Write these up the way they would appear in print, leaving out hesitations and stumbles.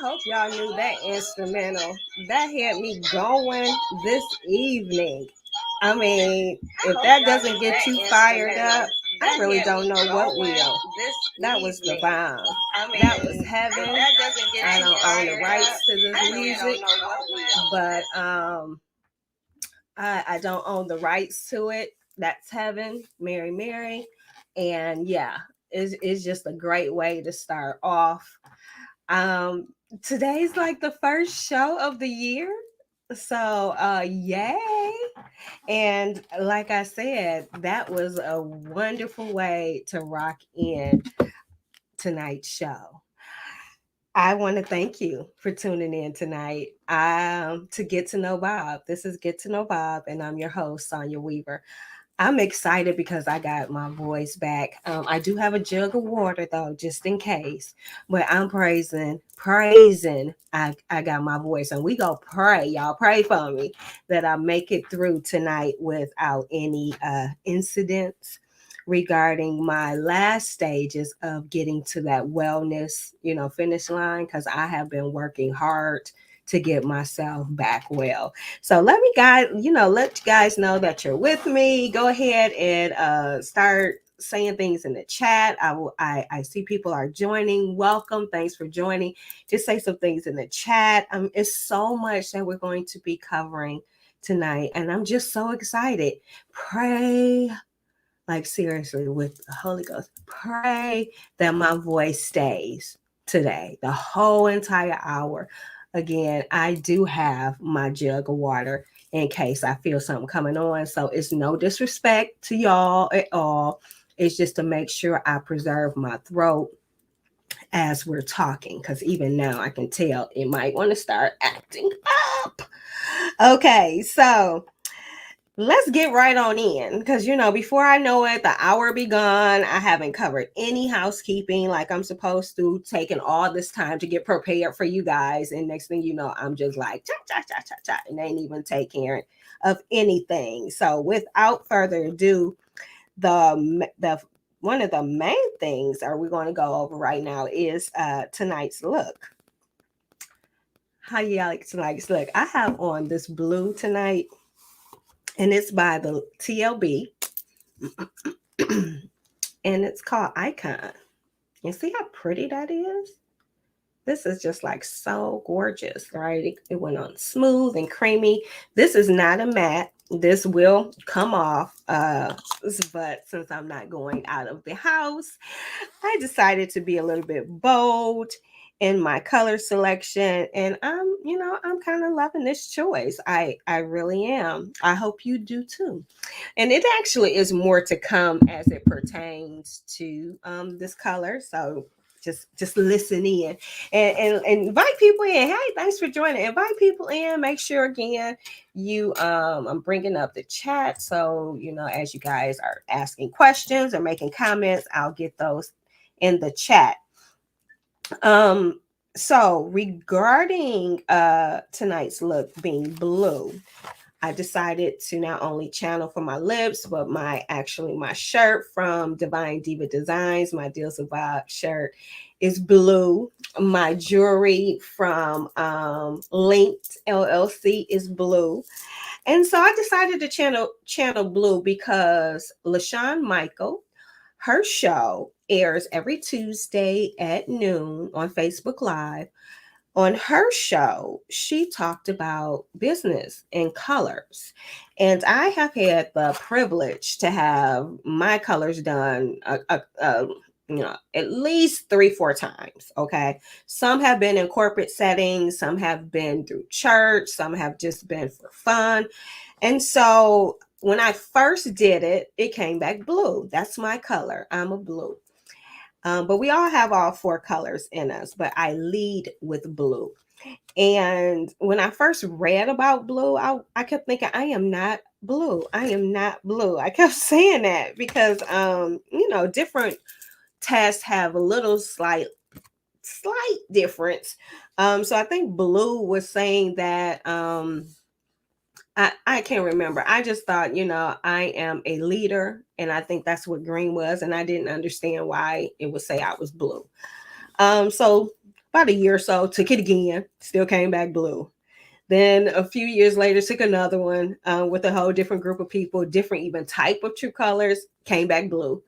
Hope y'all knew that instrumental. That had me going this evening. I mean, if that doesn't get you fired up, I really don't know what will. That was the bomb. That was heaven. I don't own the rights to this music, but I don't own the rights to it. That's heaven, Mary, Mary, and yeah, it's just a great way to start off. Um, Today's like the first show of the year. So yay. And like I said, that was a wonderful way to rock in tonight's show. I want to thank you for tuning in tonight to Get to Know Bob. This is Get to Know Bob, and I'm your host, Sonya Weaver. I'm excited because I got my voice back. I do have a jug of water though, just in case. But I'm praising. I got my voice, and we go pray. Y'all pray for me that I make it through tonight without any incidents regarding my last stages of getting to that wellness, finish line. Because I have been working hard to get myself back well. So let you guys know that you're with me. Go ahead and start saying things in the chat. I see people are joining. Welcome. Thanks for joining. Just say some things in the chat. It's so much that we're going to be covering tonight, and I'm just so excited. Pray, like seriously, with the Holy Ghost. Pray that my voice stays today, the whole entire hour. Again, I do have my jug of water in case I feel something coming on. So it's no disrespect to y'all at all. It's just to make sure I preserve my throat as we're talking, because even now I can tell it might want to start acting up. Okay, so let's get right on in, because before I know it, the hour be gone. I haven't covered any housekeeping like I'm supposed to, taking all this time to get prepared for you guys, and next thing you know, I'm just like cha cha cha cha cha, and ain't even take care of anything. So without further ado, the one of the main things are we're going to go over right now is tonight's look. How you like tonight's look? I have on this blue tonight, and it's by the TLB, and it's called Icon. You see how pretty that is? This is just like so gorgeous, right? It went on smooth and creamy. This is not a matte. This will come off, but since I'm not going out of the house, I decided to be a little bit bold in my color selection, and I'm kind of loving this choice. I really am. I hope you do too. And it actually is more to come as it pertains to this color. So just listen in and invite people in. Hey, thanks for joining. Invite people in. Make sure again you I'm bringing up the chat, so as you guys are asking questions or making comments, I'll get those in the chat. So regarding tonight's look being blue, I decided to not only channel for my lips, but my shirt from Divine Diva Designs, my Deals of Vibe shirt is blue. My jewelry from Linked LLC is blue. And so I decided to channel blue because LaShawn Michael, her show airs every Tuesday at noon on Facebook Live. On her show, she talked about business and colors. And I have had the privilege to have my colors done at least 3-4 times. Okay. Some have been in corporate settings, some have been through church, some have just been for fun. And so when I first did it, it came back blue. That's my color. I'm a blue. But we all have all 4 colors in us, but I lead with blue. And when I first read about blue, I kept thinking, I am not blue. I am not blue. I kept saying that because, different tests have a little slight difference. So I think blue was saying that, I can't remember. I just thought, I am a leader, and I think that's what green was, and I didn't understand why it would say I was blue. So about a year or so, took it again, still came back blue. Then a few years later, took another one with a whole different group of people, different even type of true colors, came back blue.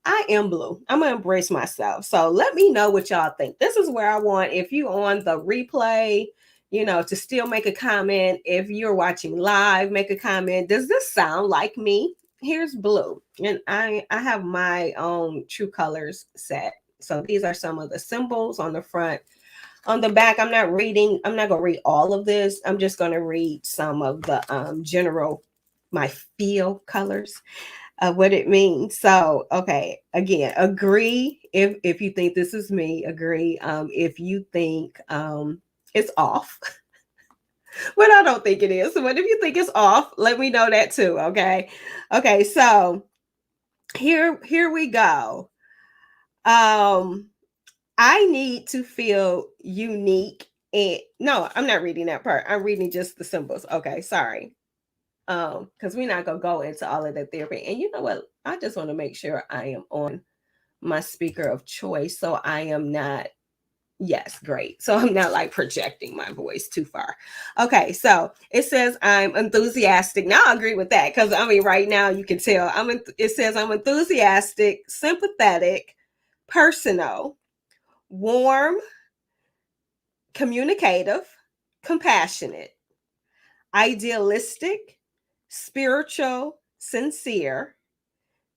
I am blue. I'm gonna embrace myself. So let me know what y'all think. This is where I want, if you on the replay, to still make a comment. If you're watching live, make a comment. Does this sound like me? Here's blue. And I have my own true colors set. So these are some of the symbols on the front. On the back, I'm not going to read all of this. I'm just going to read some of the general, my feel colors of what it means. So, okay, again, agree if you think this is me, agree. If you think it's off, but I don't think it is. But if you think it's off, let me know that too, okay? Okay, so here we go. I need to feel unique. And no, I'm not reading that part. I'm reading just the symbols. Okay, sorry. Because we're not gonna go into all of that therapy. And you know what? I just want to make sure I am on my speaker of choice. So I am not, yes, great. So I'm not like projecting my voice too far. Okay, so it says I'm enthusiastic. Now I agree with that because I mean, right now you can tell it says I'm enthusiastic, sympathetic, personal, warm, communicative, compassionate, idealistic, spiritual, sincere,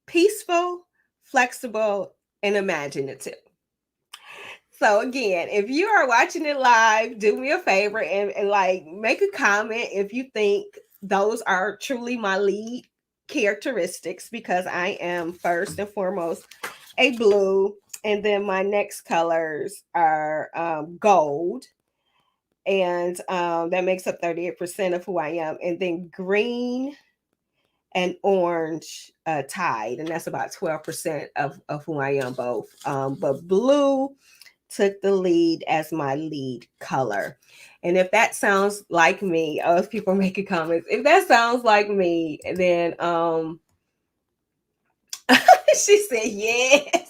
peaceful, flexible, and imaginative. So again, if you are watching it live, do me a favor and like make a comment if you think those are truly my lead characteristics, because I am first and foremost a blue, and then my next colors are gold, and that makes up 38% of who I am. And then green and orange tied, and that's about 12% of who I am both. But blue took the lead as my lead color. And if that sounds like me, if people making comments, if that sounds like me, then she said yes.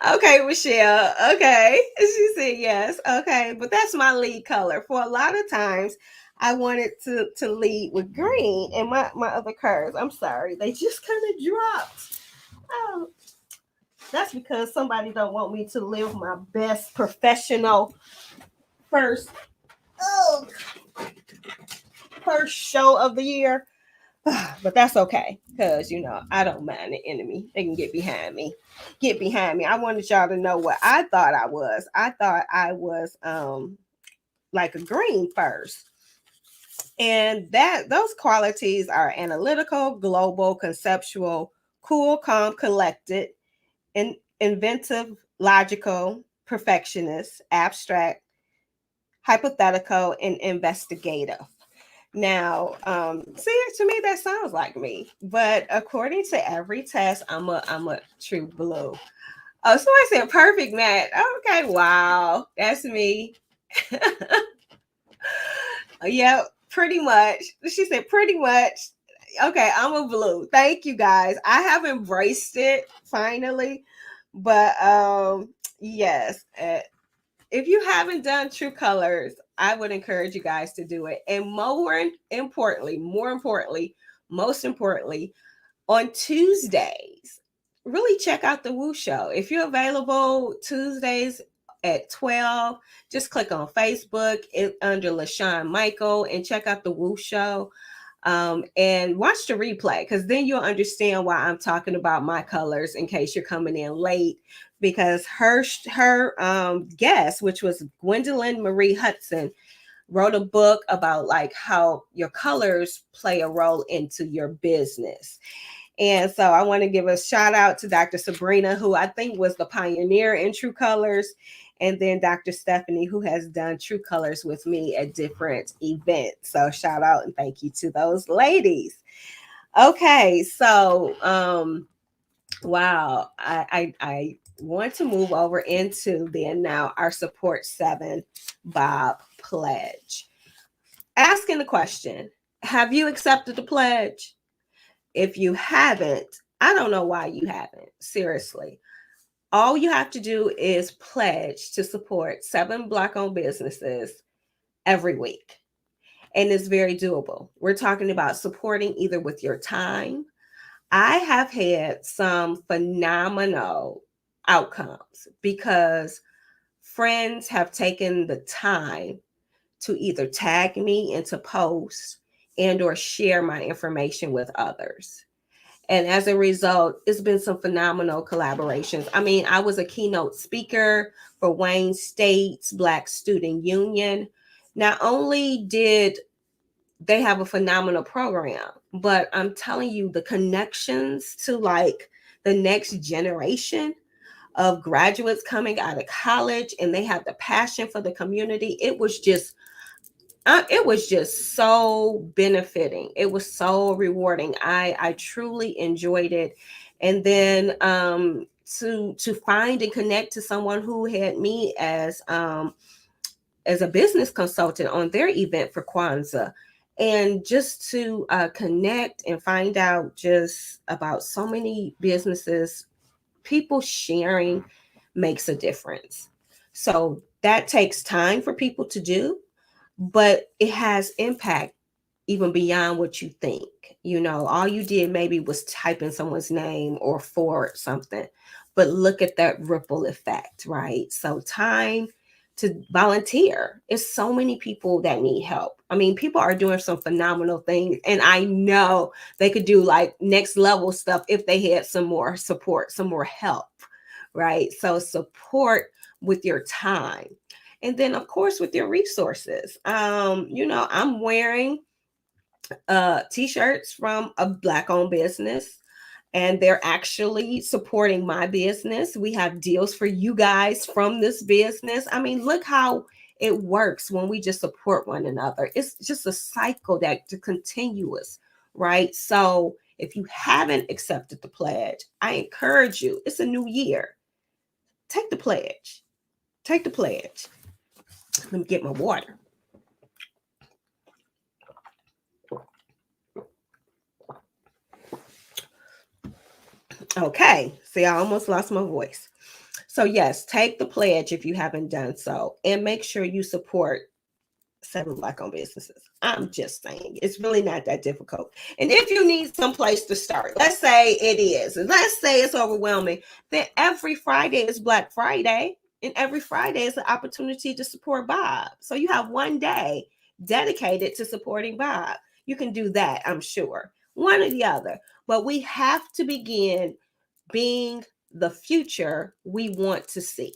Okay, Michelle. Okay. She said yes. Okay. But that's my lead color. For a lot of times, I wanted to lead with green, and my other colors, I'm sorry, they just kind of dropped. Oh, that's because somebody don't want me to live my best professional first oh, first show of the year. But that's okay, because I don't mind the enemy. They can get behind me. Get behind me. I wanted y'all to know what I thought I was. I thought I was like a green first. And that those qualities are analytical, global, conceptual, cool, calm, collected, and inventive, logical, perfectionist, abstract, hypothetical, and investigative. Now, see, to me that sounds like me, but according to every test, I'm a true blue. Oh, somebody said perfect match. Okay, wow, that's me. Yeah, pretty much. She said pretty much. Okay, I'm a blue. Thank you guys. I have embraced it finally, but yes, if you haven't done True Colors, I would encourage you guys to do it. And most importantly, on Tuesdays, really check out the Woo Show. If you're available Tuesdays at 12, just click on Facebook under LaShawn Michael and check out the Woo Show. And watch the replay, because then you'll understand why I'm talking about my colors in case you're coming in late, because her guest, which was Gwendolyn Marie Hudson, wrote a book about like how your colors play a role into your business. And so I want to give a shout out to Dr. Sabrina, who I think was the pioneer in True Colors, and then Dr. Stephanie, who has done True Colors with me at different events. So shout out and thank you to those ladies. Okay, so wow, I want to move over into then now our support 7 B.O.B pledge. Asking the question, have you accepted the pledge? If you haven't, I don't know why you haven't. Seriously. All you have to do is pledge to support 7 Black-owned businesses every week. And it's very doable. We're talking about supporting either with your time. I have had some phenomenal outcomes because friends have taken the time to either tag me into posts and or share my information with others. And as a result, it's been some phenomenal collaborations. I mean, I was a keynote speaker for Wayne State's Black Student Union. Not only did they have a phenomenal program, but I'm telling you, the connections to like the next generation of graduates coming out of college, and they have the passion for the community. It was just so benefiting. It was so rewarding. I truly enjoyed it. And then to find and connect to someone who had me as a business consultant on their event for Kwanzaa, and just to connect and find out just about so many businesses, people sharing makes a difference. So that takes time for people to do, but it has impact even beyond what you think. You know, all you did maybe was type in someone's name or forward something, but look at that ripple effect, right? So, time to volunteer. It's so many people that need help. I mean, people are doing some phenomenal things, and I know they could do like next level stuff if they had some more support, some more help, right? So, support with your time. And then, of course, with your resources. I'm wearing t-shirts from a Black-owned business, and they're actually supporting my business. We have deals for you guys from this business. I mean, look how it works when we just support one another. It's just a cycle that's continuous, right? So if you haven't accepted the pledge, I encourage you. It's a new year. Take the pledge. Take the pledge. Let me get my water. Okay, see, I almost lost my voice. So, yes, take the pledge if you haven't done so, and make sure you support 7 Black-owned businesses. I'm just saying, it's really not that difficult. And if you need some place to start, let's say it is, and let's say it's overwhelming, then every Friday is Black Friday, and every Friday is an opportunity to support Bob. So you have one day dedicated to supporting Bob. You can do that, I'm sure, one or the other. But we have to begin being the future we want to see.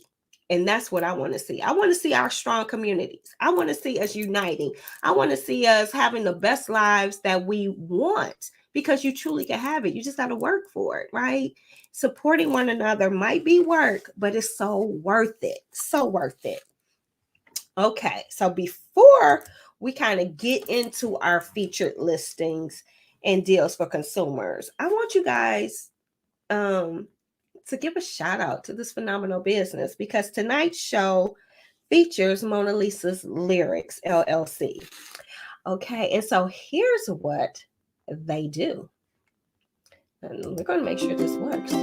And that's what I want to see. I want to see our strong communities. I want to see us uniting. I want to see us having the best lives that we want, because you truly can have it. You just got to work for it, right? Supporting one another might be work, but it's so worth it. So worth it. Okay, so before we kind of get into our featured listings and deals for consumers, I want you guys to give a shout out to this phenomenal business, because tonight's show features Mona Lisa's Lyrics LLC. Okay, and so here's what they do. And we're going to make sure this works.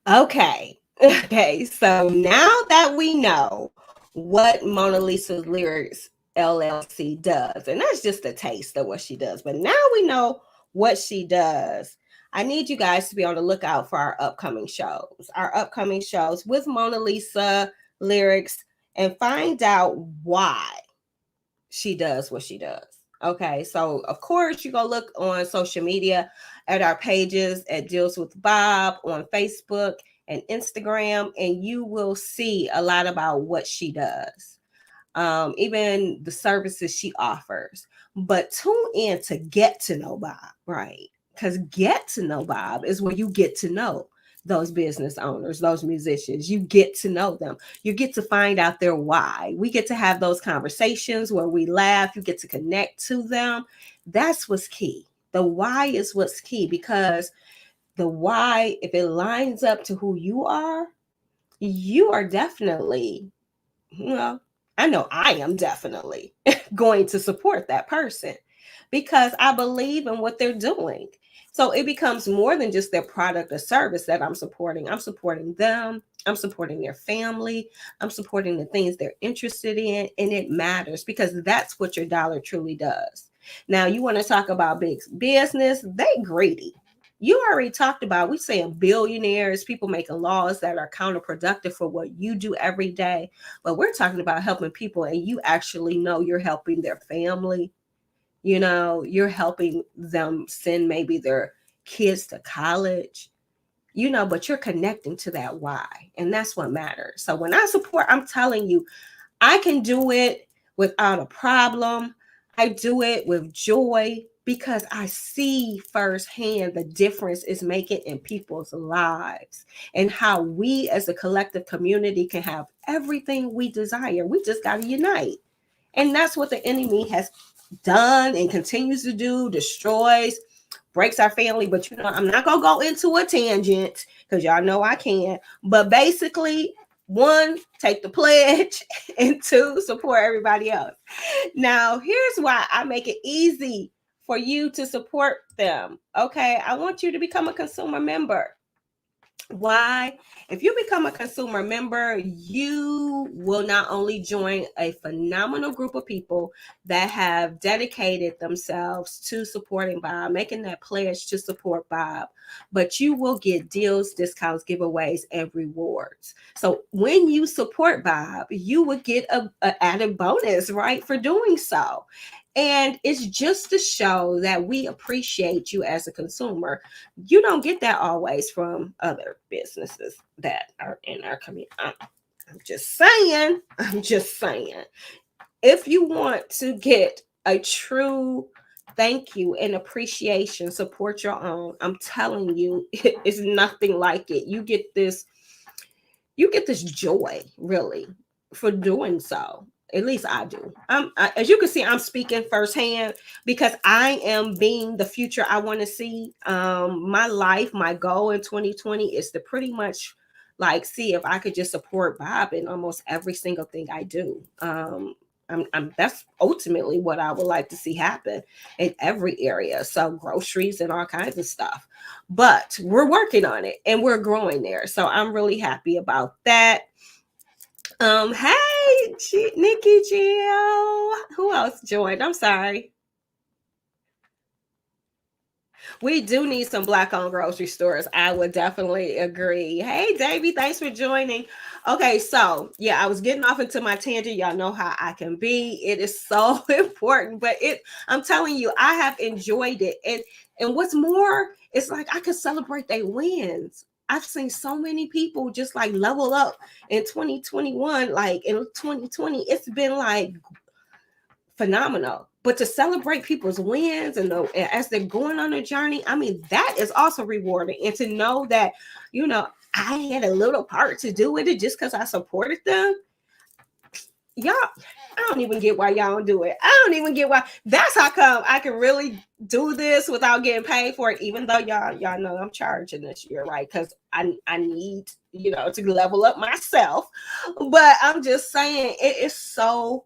Okay. Okay. So now that we know what Mona Lisa's Lyrics LLC does, and that's just a taste of what she does, but now we know what she does. I need you guys to be on the lookout for our upcoming shows. Our upcoming shows with Mona Lisa Lyrics, and find out why she does what she does. Okay, so of course you go look on social media at our pages at Deals with Bob on Facebook and Instagram, and you will see a lot about what she does, even the services she offers. But tune in to get to know Bob, right? Because get to know Bob is where you get to know those business owners, those musicians. You get to know them. You get to find out their why. We get to have those conversations where we laugh. You get to connect to them. That's what's key. The why is what's key, because the why, if it lines up to who you are definitely, well, I know I am definitely going to support that person because I believe in what they're doing. So it becomes more than just their product or service that I'm supporting. I'm supporting them. I'm supporting their family. I'm supporting the things they're interested in. And it matters because that's what your dollar truly does. Now, you want to talk about big business, they greedy. You already talked about, we saying billionaires, people making laws that are counterproductive for what you do every day. But we're talking about helping people, and you actually know you're helping their family. You know, you're helping them send maybe their kids to college, you know, but you're connecting to that why. And that's what matters. So when I support, I'm telling you, I can do it without a problem. I do it with joy because I see firsthand the difference it's making in people's lives and how we as a collective community can have everything we desire. We just got to unite. And that's what the enemy has done and continues to do, destroys, breaks our family. But you know, I'm not gonna go into a tangent because y'all know I can. But basically, one, take the pledge, and two, support everybody else. Now, here's why I make it easy for you to support them. Okay, I want you to become a consumer member. Why? If you become a consumer member, you will not only join a phenomenal group of people that have dedicated themselves to supporting Bob, making that pledge to support Bob, but you will get deals, discounts, giveaways, and rewards. So when you support Bob, you would get a added bonus, right, for doing so. And it's just to show that we appreciate you as a consumer. You don't get that always from other businesses that are in our community. I'm just saying, I'm just saying. If you want to get a true thank you and appreciation, support your own. I'm telling you, it is nothing like it. You get this joy, really, for doing so. At least I do. As you can see, I'm speaking firsthand because I am being the future I want to see. My life, my goal in 2020 is to pretty much like see if I could just support Bob in almost every single thing I do. That's ultimately what I would like to see happen in every area. So groceries and all kinds of stuff. But we're working on it and we're growing there. So I'm really happy about that. Hey, Nikki Jill. Who else joined? I'm sorry. We do need some black owned grocery stores. I would definitely agree. Hey, Davey, thanks for joining. Okay, so yeah, I was getting off into my tangent. Y'all know how I can be. It is so important, but I'm telling you, I have enjoyed it. And what's more, it's like I can celebrate their wins. I've seen so many people just like level up in 2021, like in 2020. It's been like phenomenal. But to celebrate people's wins and as they're going on a journey, I mean, that is also rewarding. And to know that, you know, I had a little part to do with it just because I supported them. Y'all, I don't even get why y'all don't do it. I don't even get why. That's how come I can really do this without getting paid for it, even though y'all know I'm charging this year, right? Because I need, you know, to level up myself. But I'm just saying it is so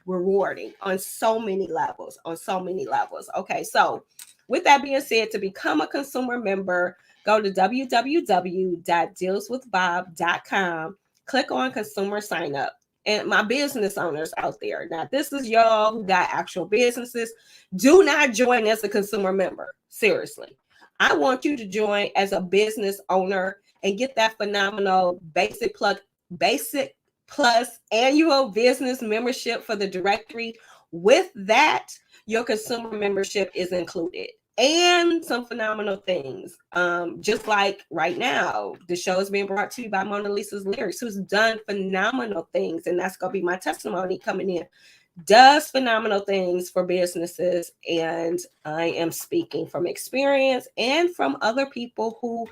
rewarding on so many levels, Okay, so with that being said, to become a consumer member, go to www.dealswithbob.com, click on consumer sign up. And my business owners out there, now this is y'all who got actual businesses, do not join as a consumer member. Seriously, I want you to join as a business owner and get that phenomenal basic plus annual business membership for the directory, With that, your consumer membership is included and some phenomenal things. Just like right now, the show is being brought to you by Mona Lisa's Lyrics, who's done phenomenal things. And that's going to be my testimony coming in. Does phenomenal things for businesses. And I am speaking from experience and from other people who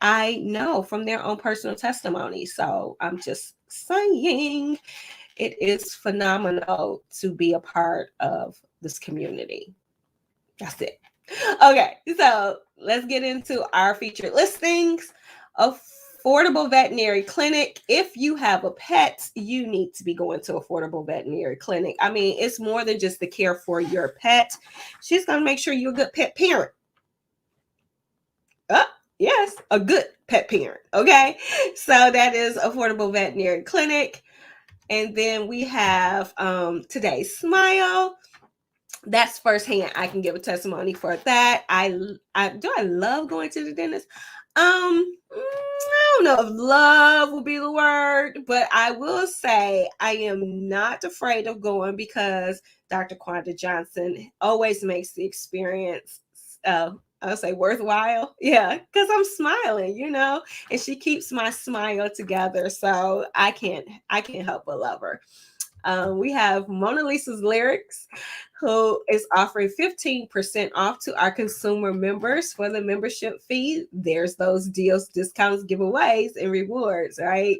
I know from their own personal testimony. So I'm just saying it is phenomenal to be a part of this community. That's it. Okay, so let's get into our featured listings. Affordable veterinary clinic. If you have a pet, you need to be going to affordable veterinary clinic. I mean, it's more than just the care for your pet. She's going to make sure you're a good pet parent. Yes, a good pet parent. Okay, so that is affordable veterinary clinic. And then we have Today's Smile. That's firsthand. I can give a testimony for that. I love going to the dentist. I don't know if love will be the word, but I will say I am not afraid of going because Dr. Quanda Johnson always makes the experience I'll say worthwhile. Yeah, because I'm smiling, and she keeps my smile together. So I can't help but love her. We have Mona Lisa's Lyrics, who is offering 15% off to our consumer members for the membership fee. There's those deals, discounts, giveaways, and rewards, right?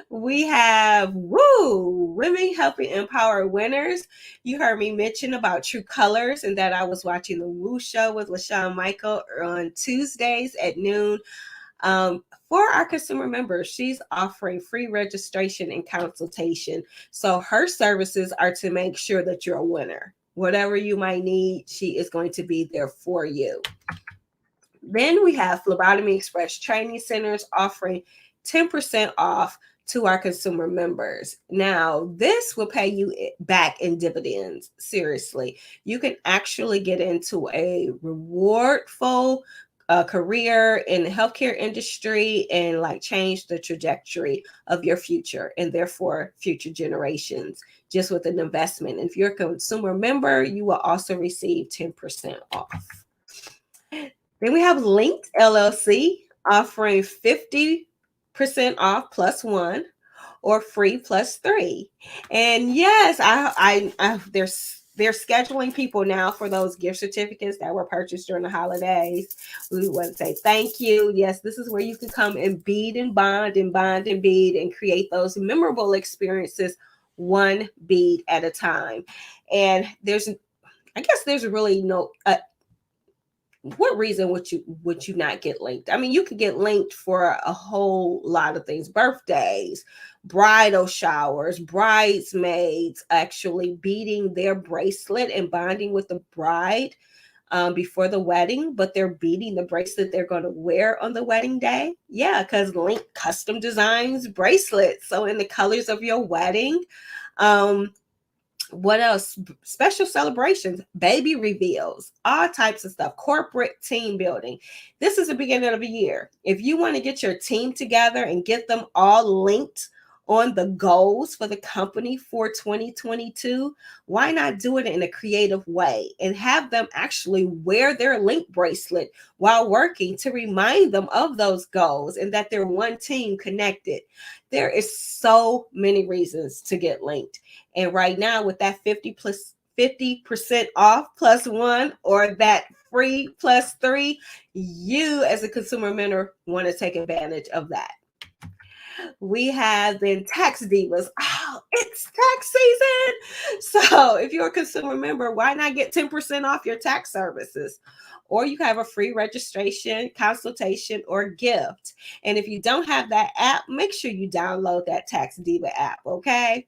We have Women Helping Empower Winners. You heard me mention about True Colors and that I was watching the Woo Show with LaShawn Michael on Tuesdays at noon. For our consumer members, she's offering free registration and consultation. So her services are to make sure that you're a winner. Whatever you might need, she is going to be there for you. Then we have Phlebotomy Express Training Centers offering 10% off to our consumer members. Now, this will pay you back in dividends. Seriously, you can actually get into a rewardful career in the healthcare industry and change the trajectory of your future and therefore future generations just with an investment. And if you're a consumer member, you will also receive 10% off. Then we have Linked LLC offering 50% off plus one or free plus three. And yes, they're scheduling people now for those gift certificates that were purchased during the holidays. We want to say thank you. Yes, this is where you can come and bead and bond and bond and bead and create those memorable experiences one bead at a time. And there's really no what reason would you not get linked? I mean, you could get linked for a whole lot of things: birthdays, bridal showers, bridesmaids actually beading their bracelet and bonding with the bride before the wedding, but they're beading the bracelet they're going to wear on the wedding day. Yeah, because Link custom designs bracelets, so in the colors of your wedding. What else? Special celebrations, baby reveals, all types of stuff, corporate team building. This is the beginning of the year. If you want to get your team together and get them all linked on the goals for the company for 2022, why not do it in a creative way and have them actually wear their link bracelet while working to remind them of those goals and that they're one team connected? There is so many reasons to get linked. And right now with that 50% off plus one or that free plus three, you as a consumer member want to take advantage of that. We have then tax divas. Oh, it's tax season. So if you're a consumer member, why not get 10% off your tax services? Or you can have a free registration, consultation, or gift. And if you don't have that app, make sure you download that Tax Diva app, okay?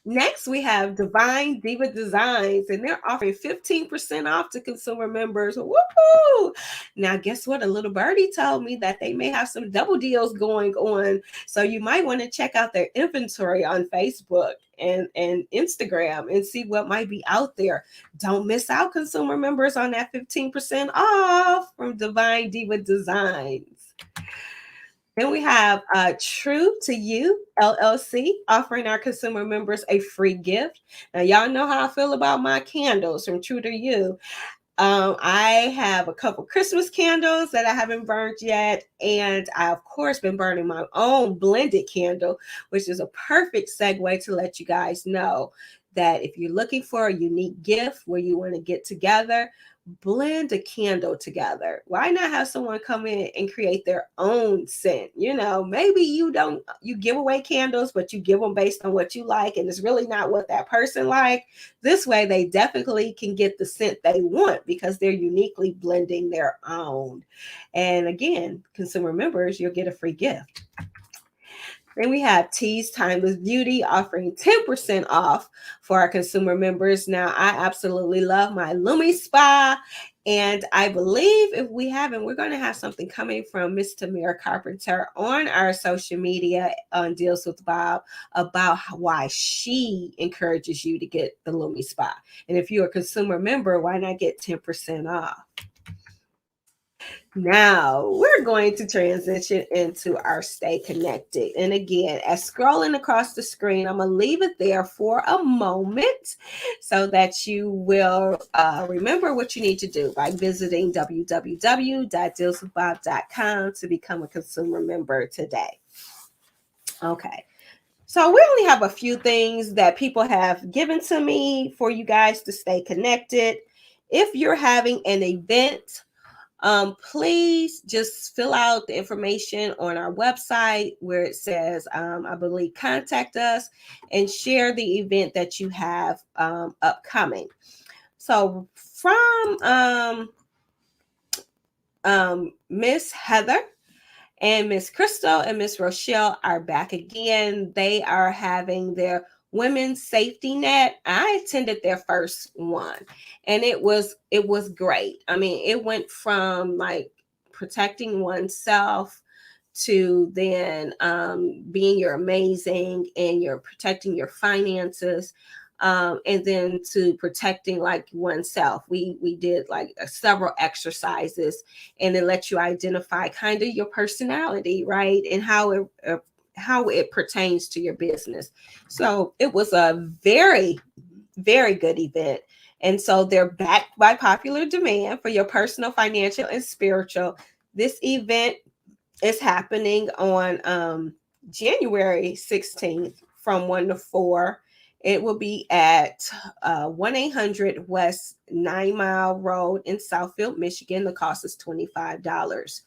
Next, we have Divine Diva Designs, and they're offering 15% off to consumer members. Woohoo! Now, guess what? A little birdie told me that they may have some double deals going on. So you might want to check out their inventory on Facebook and Instagram and see what might be out there. Don't miss out, consumer members, on that 15% off from Divine Diva Designs. Then we have True to You LLC offering our consumer members a free gift. Now, y'all know how I feel about my candles from True to You. I have a couple Christmas candles that I haven't burned yet, and I, of course, been burning my own blended candle, which is a perfect segue to let you guys know that if you're looking for a unique gift where you want to get together, blend a candle together. Why not have someone come in and create their own scent? You know, maybe you give away candles, but you give them based on what you like, and it's really not what that person like. This way, they definitely can get the scent they want because they're uniquely blending their own. And again, consumer members, you'll get a free gift. Then we have Tea's Timeless Beauty offering 10% off for our consumer members. Now, I absolutely love my Lumi Spa. And I believe if we haven't, we're going to have something coming from Miss Tamira Carpenter on our social media on Deals with Bob about why she encourages you to get the Lumi Spa. And if you're a consumer member, why not get 10% off? Now we're going to transition into our Stay Connected. And again, as scrolling across the screen, I'm going to leave it there for a moment so that you will remember what you need to do by visiting www.dealswithbob.com to become a consumer member today. Okay. So we only have a few things that people have given to me for you guys to stay connected. If you're having an event, please just fill out the information on our website where it says, I believe, contact us and share the event that you have upcoming. So from Miss Heather and Miss Crystal and Miss Rochelle are back again. They are having their women's safety net. I attended their first one and it was great. I mean, it went from like protecting oneself to then being your amazing and you're protecting your finances, and then to protecting like oneself. We did like several exercises, and it lets you identify kind of your personality, right, and how it pertains to your business. So it was a very, very good event. And so they're backed by popular demand for your personal, financial, and spiritual. This event is happening on January 16th from 1 to 4. It will be at 1-800 West 9 Mile Road in Southfield, Michigan. The cost is $25.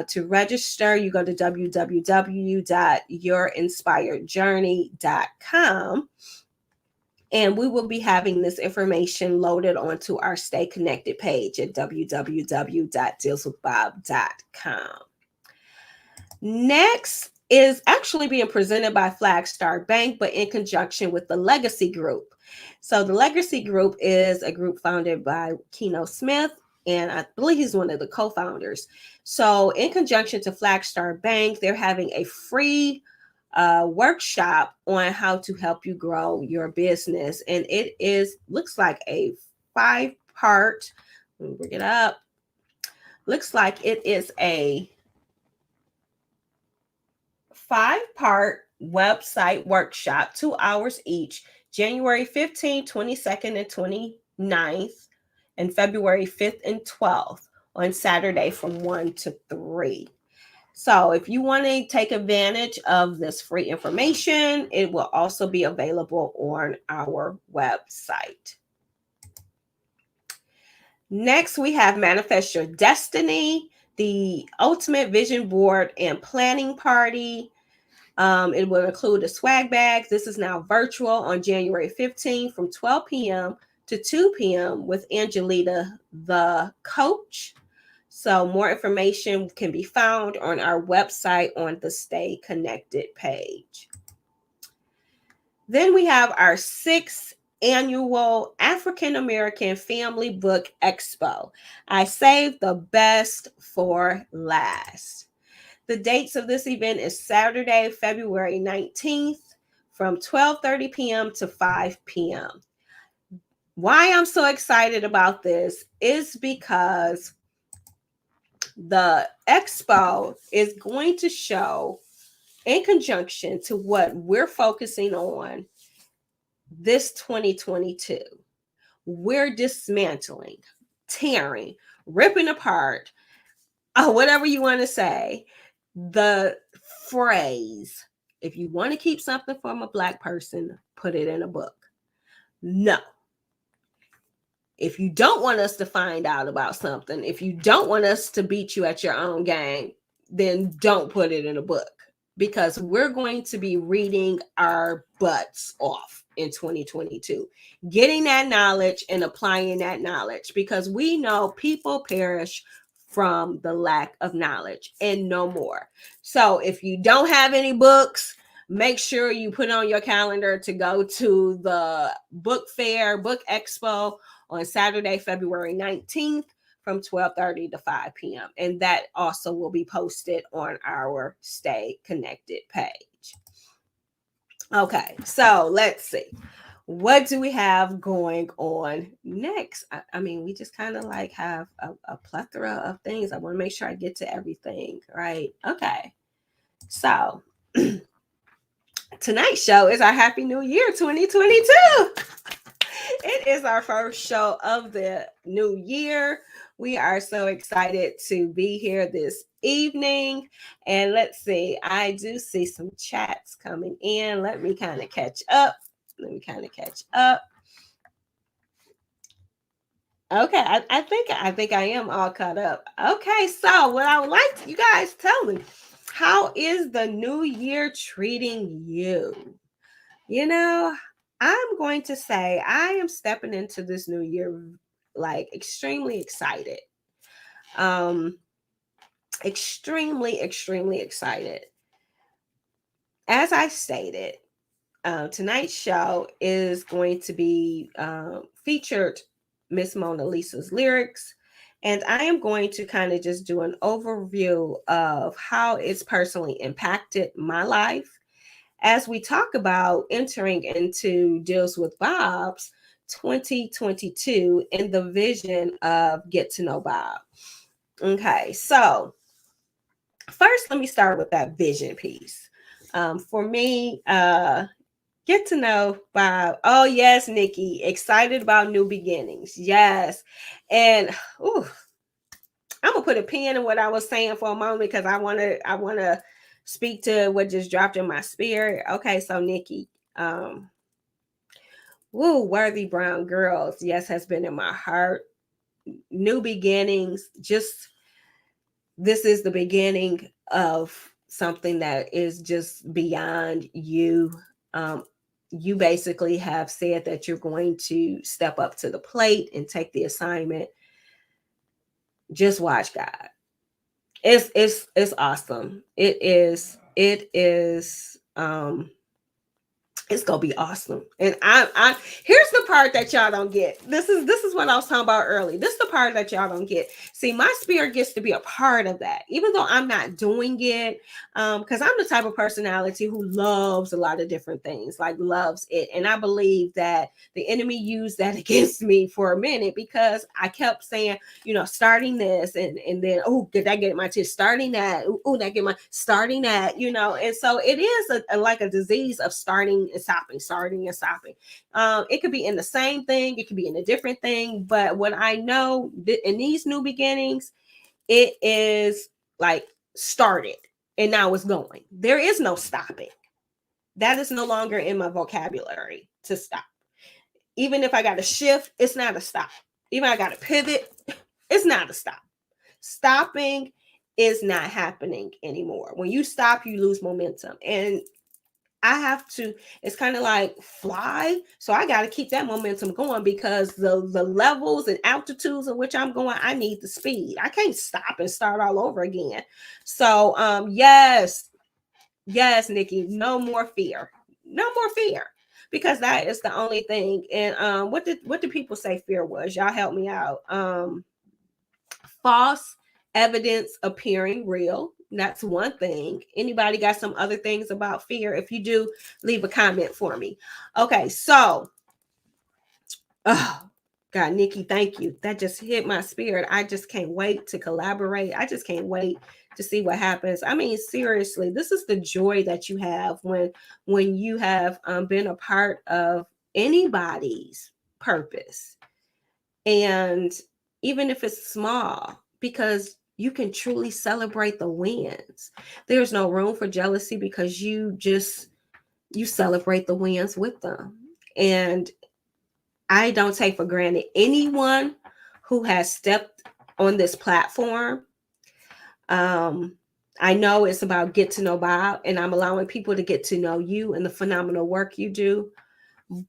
To register, you go to www.yourinspiredjourney.com. And we will be having this information loaded onto our Stay Connected page at www.dealswithbob.com. Next is actually being presented by Flagstar Bank, but in conjunction with the Legacy Group. So the Legacy Group is a group founded by Keno Smith, and I believe he's one of the co-founders. So in conjunction to Flagstar Bank, they're having a free workshop on how to help you grow your business. And it looks like a 5-part, let me bring it up. Looks like it is a 5-part website workshop, 2 hours each, January 15th, 22nd, and 29th, and February 5th and 12th on Saturday from 1 to 3. So if you want to take advantage of this free information, it will also be available on our website. Next, we have Manifest Your Destiny, the ultimate vision board and planning party. It will include a swag bag. This is now virtual on January 15th from 12 p.m. to 2 p.m. with Angelita, the coach. So more information can be found on our website on the Stay Connected page. Then we have our 6th annual African American Family Book Expo. I saved the best for last. The dates of this event is Saturday, February 19th from 12:30 p.m. to 5 p.m. Why I'm so excited about this is because The expo is going to show, in conjunction to what we're focusing on this 2022, we're dismantling, tearing, ripping apart, whatever you want to say, the phrase, if you want to keep something from a Black person, put it in a book. No. If you don't want us to find out about something, if you don't want us to beat you at your own game, then don't put it in a book, because we're going to be reading our butts off in 2022, getting that knowledge and applying that knowledge, because we know people perish from the lack of knowledge and no more. So if you don't have any books, make sure you put on your calendar to go to the book fair, book expo on Saturday, February 19th from 12:30 to 5 p.m. And that also will be posted on our Stay Connected page. Okay, so let's see. What do we have going on next? I mean, we just kind of like have a plethora of things. I want to make sure I get to everything, right? Okay, so tonight's show is our Happy New Year 2022. It is our first show of the new year. We are so excited to be here this evening. And let's see, I do see some chats coming in. Let me kind of catch up. Okay, I think I am all caught up. Okay, so what I would like you guys tell me, how is the new year treating you? You know, I'm going to say I am stepping into this new year like extremely excited. Extremely excited. As I stated, tonight's show is going to be featured Miss Mona Lisa's lyrics. And I am going to kind of just do an overview of how it's personally impacted my life as we talk about entering into Deals with Bob's 2022 in the vision of Get to Know Bob. Okay, so first, let me start with that vision piece. For me, get to know Bob. Oh, yes, Nikki. Excited about new beginnings. Yes. And I'm gonna put a pin in what I was saying for a moment because I wanna speak to what just dropped in my spirit. Okay, so Nikki, Worthy Brown Girls, yes, has been in my heart. New beginnings, just this is the beginning of something that is just beyond you. You basically have said that you're going to step up to the plate and take the assignment. Just watch God. It's awesome. It's gonna be awesome. And I here's the part that y'all don't get. This is what I was talking about early. This is the part that y'all don't get. See, my spirit gets to be a part of that, even though I'm not doing it. Because I'm the type of personality who loves a lot of different things, like loves it. And I believe that the enemy used that against me for a minute because I kept saying, starting this and then did I get my test? Starting that, that get my starting that, and so it is like a disease of starting and starting and stopping. It could be in the same thing, it could be in a different thing, but what I know in these new beginnings, it is like started and now it's going. There is no stopping. That is no longer in my vocabulary to stop. Even if I got to shift, it's not a stop. Even if I got to pivot, it's not a stop. Stopping is not happening anymore. When you stop, you lose momentum. And I have to, it's kind of like fly. So I got to keep that momentum going because the levels and altitudes in which I'm going, I need the speed. I can't stop and start all over again. So yes, Nikki, no more fear. No more fear. Because that is the only thing. And what did people say fear was? Y'all help me out. False evidence appearing real. That's one thing. Anybody got some other things about fear? If you do, leave a comment for me. Okay, so God, God, Nikki, thank you. That just hit my spirit. I just can't wait to collaborate. I just can't wait to see what happens. I mean, seriously, this is the joy that you have when you have been a part of anybody's purpose, and even if it's small, because you can truly celebrate the wins. There's no room for jealousy because you celebrate the wins with them. And I don't take for granted anyone who has stepped on this platform. Um, I know it's about get to know Bob, and I'm allowing people to get to know you and the phenomenal work you do.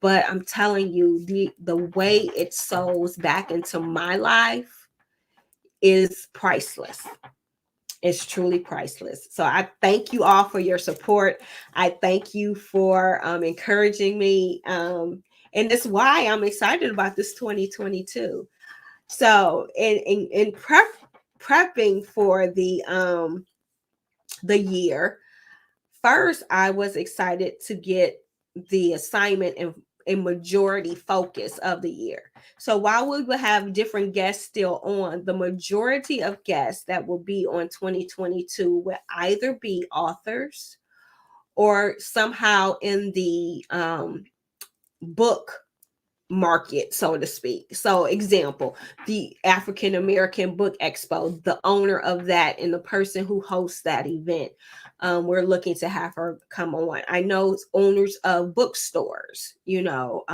But I'm telling you, the way it sows back into my life is priceless. It's truly priceless. So I thank you all for your support. I thank you for encouraging me. And that's why I'm excited about this 2022. So in prepping for the year, first I was excited to get the assignment and a majority focus of the year. So while we will have different guests still on, the majority of guests that will be on 2022 will either be authors or somehow in the book market, so to speak. So example, the African American Book Expo, the owner of that and the person who hosts that event, we're looking to have her come on. I know owners of bookstores, will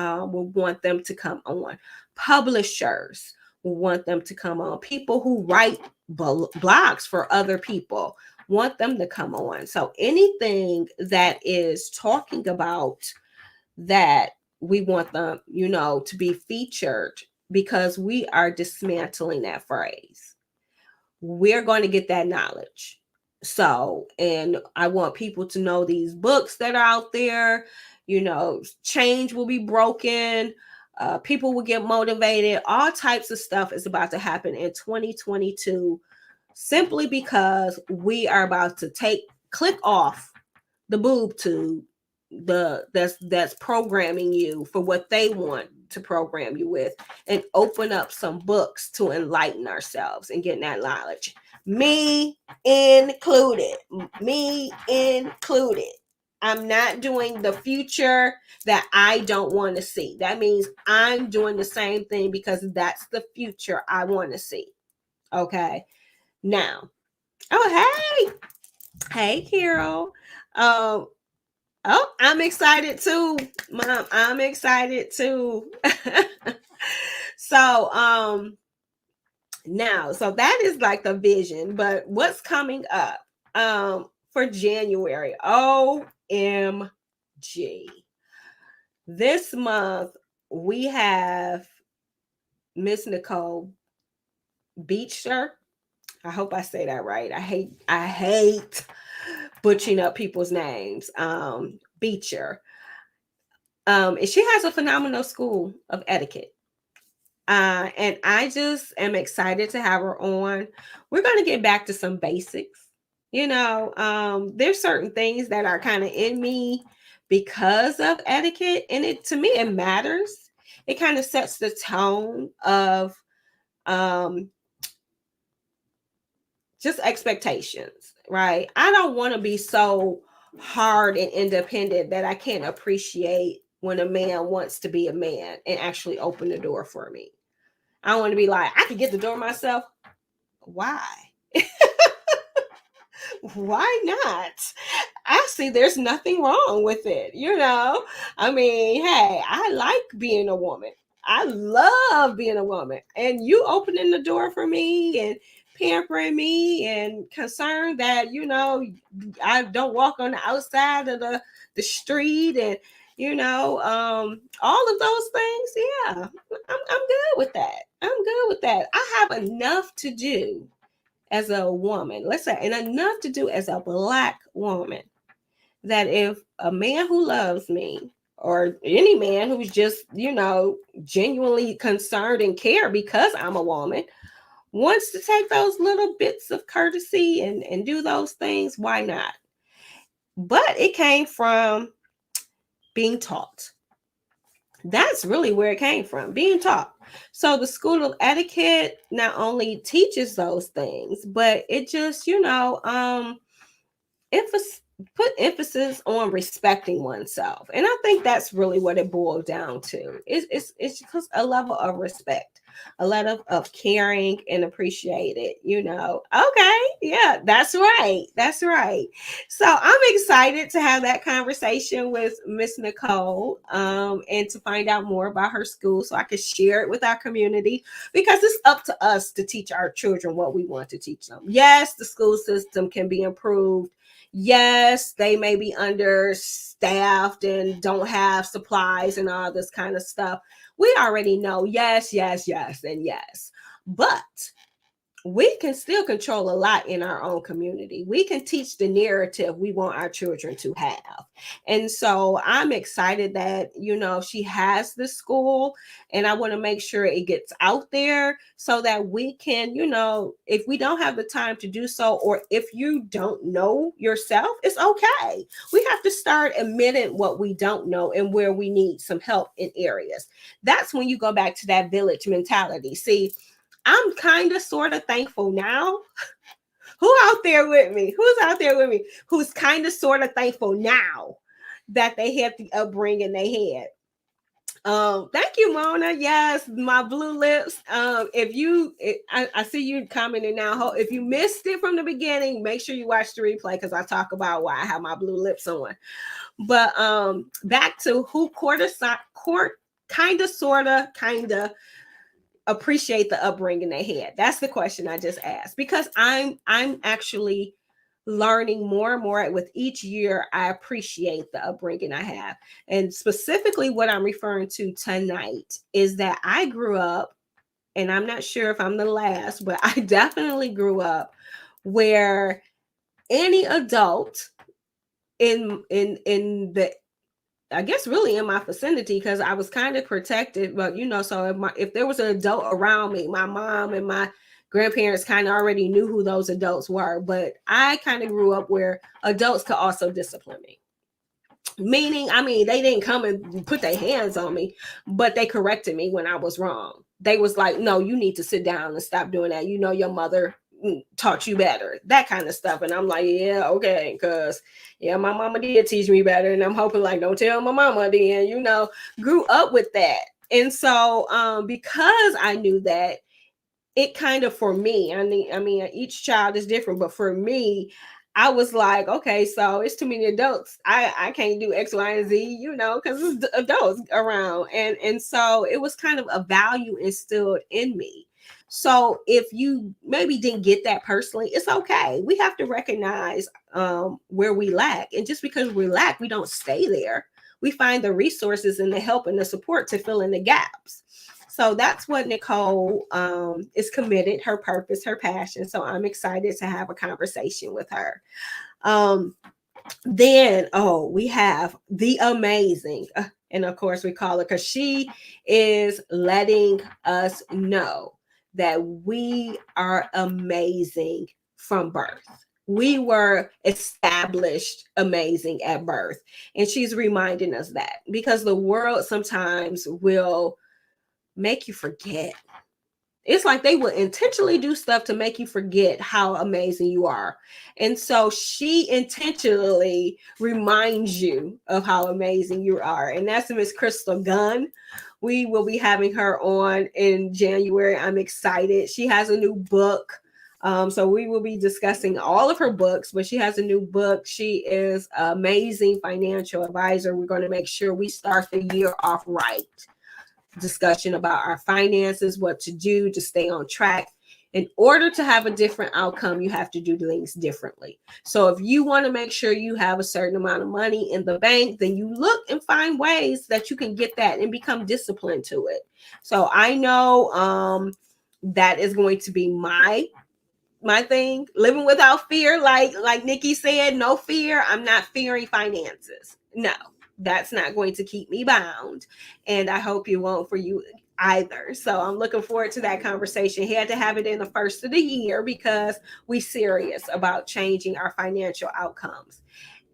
want them to come on. Publishers will want them to come on. People who write blogs for other people want them to come on. So anything that is talking about that, we want them, to be featured, because we are dismantling that phrase. We're going to get that knowledge. So, and I want people to know these books that are out there, change will be broken. People will get motivated. All types of stuff is about to happen in 2022, simply because we are about to click off the boob tube that's programming you for what they want to program you with, and open up some books to enlighten ourselves and get that knowledge. Me included. I'm not doing the future that I don't want to see. That means I'm doing the same thing because that's the future I want to see. Okay. Now, hey, Carol. Oh, I'm excited too, Mom. I'm excited too. So, so that is like the vision, but what's coming up for January? OMG. This month we have Miss Nicole Beecher. I hope I say that right. I hate butchering up people's names. Beecher. And she has a phenomenal school of etiquette. And I just am excited to have her on. We're going to get back to some basics. There's certain things that are kind of in me because of etiquette, and to me it matters. It kind of sets the tone of just expectations, right? I don't want to be so hard and independent that I can't appreciate when a man wants to be a man and actually open the door for me. I want to be like, I can get the door myself. Why? Why not? I see there's nothing wrong with it. I mean, hey, I like being a woman. I love being a woman. And you opening the door for me and pampering me and concerned that, I don't walk on the outside of the street and, all of those things. Yeah, I'm good with that. I'm good with that. I have enough to do as a woman, let's say, and enough to do as a Black woman, that if a man who loves me, or any man who's just, genuinely concerned and care because I'm a woman, wants to take those little bits of courtesy and do those things, why not? But it came from being taught. That's really where it came from, being taught. So the school of etiquette not only teaches those things, but it just, emphasis put emphasis on respecting oneself, and I think that's really what it boiled down to. It's just a level of respect, a level of caring and appreciate it. Okay, yeah, that's right, that's right. So I'm excited to have that conversation with Miss Nicole, and to find out more about her school so I can share it with our community, because it's up to us to teach our children what we want to teach them. Yes, the school system can be improved. Yes, they may be understaffed and don't have supplies and all this kind of stuff. We already know, yes, yes, yes, and yes. But we can still control a lot in our own community. We can teach the narrative we want our children to have. And so I'm excited that, she has this school, and I want to make sure it gets out there so that we can, if we don't have the time to do so, or if you don't know yourself, it's okay. We have to start admitting what we don't know and where we need some help in areas. That's when you go back to that village mentality. See, I'm kind of sort of thankful now. Who out there with me? Who's out there with me? Who's kind of sort of thankful now that they had the upbringing they had? Thank you, Mona. Yes, my blue lips. I see you commenting now. If you missed it from the beginning, make sure you watch the replay because I talk about why I have my blue lips on. But back to who kind of appreciate the upbringing they had. That's the question I just asked, because I'm actually learning more and more with each year. I appreciate the upbringing I have. And specifically what I'm referring to tonight is that I grew up, and I'm not sure if I'm the last, but I definitely grew up where any adult in the, I guess, really in my vicinity, because I was kind of protected. But so if there was an adult around me, my mom and my grandparents kind of already knew who those adults were. But I kind of grew up where adults could also discipline me. Meaning, I mean, they didn't come and put their hands on me, but they corrected me when I was wrong. They was like, no, you need to sit down and stop doing that. Your mother taught you better, that kind of stuff. And I'm like, yeah, okay, because yeah, my mama did teach me better, and I'm hoping, like, don't tell my mama then. Grew up with that. And so because I knew that, it kind of, for me, I mean each child is different, but for me, I was like, okay, so it's too many adults. I can't do X, Y, and Z, because it's adults around. And so it was kind of a value instilled in me. So if you maybe didn't get that personally, it's okay. We have to recognize where we lack. And just because we lack, we don't stay there. We find the resources and the help and the support to fill in the gaps. So that's what Nicole is committed, her purpose, her passion. So I'm excited to have a conversation with her. Um, then, we have the amazing, and of course we call her because she is letting us know that we are amazing from birth. We were established amazing at birth. And she's reminding us that, because the world sometimes will make you forget. It's like they will intentionally do stuff to make you forget how amazing you are. And so she intentionally reminds you of how amazing you are. And that's Miss Crystal Gunn. We will be having her on in January. I'm excited. She has a new book. So we will be discussing all of her books, but she has a new book. She is an amazing financial advisor. We're going to make sure we start the year off right. Discussion about our finances, what to do to stay on track. In order to have a different outcome, you have to do things differently. So if you want to make sure you have a certain amount of money in the bank, then you look and find ways that you can get that and become disciplined to it. So I know that is going to be my thing, living without fear. Like Nikki said, no fear. I'm not fearing finances. No, that's not going to keep me bound. And I hope you won't for you either. So I'm looking forward to that conversation. He had to have it in the first of the year because we serious about changing our financial outcomes.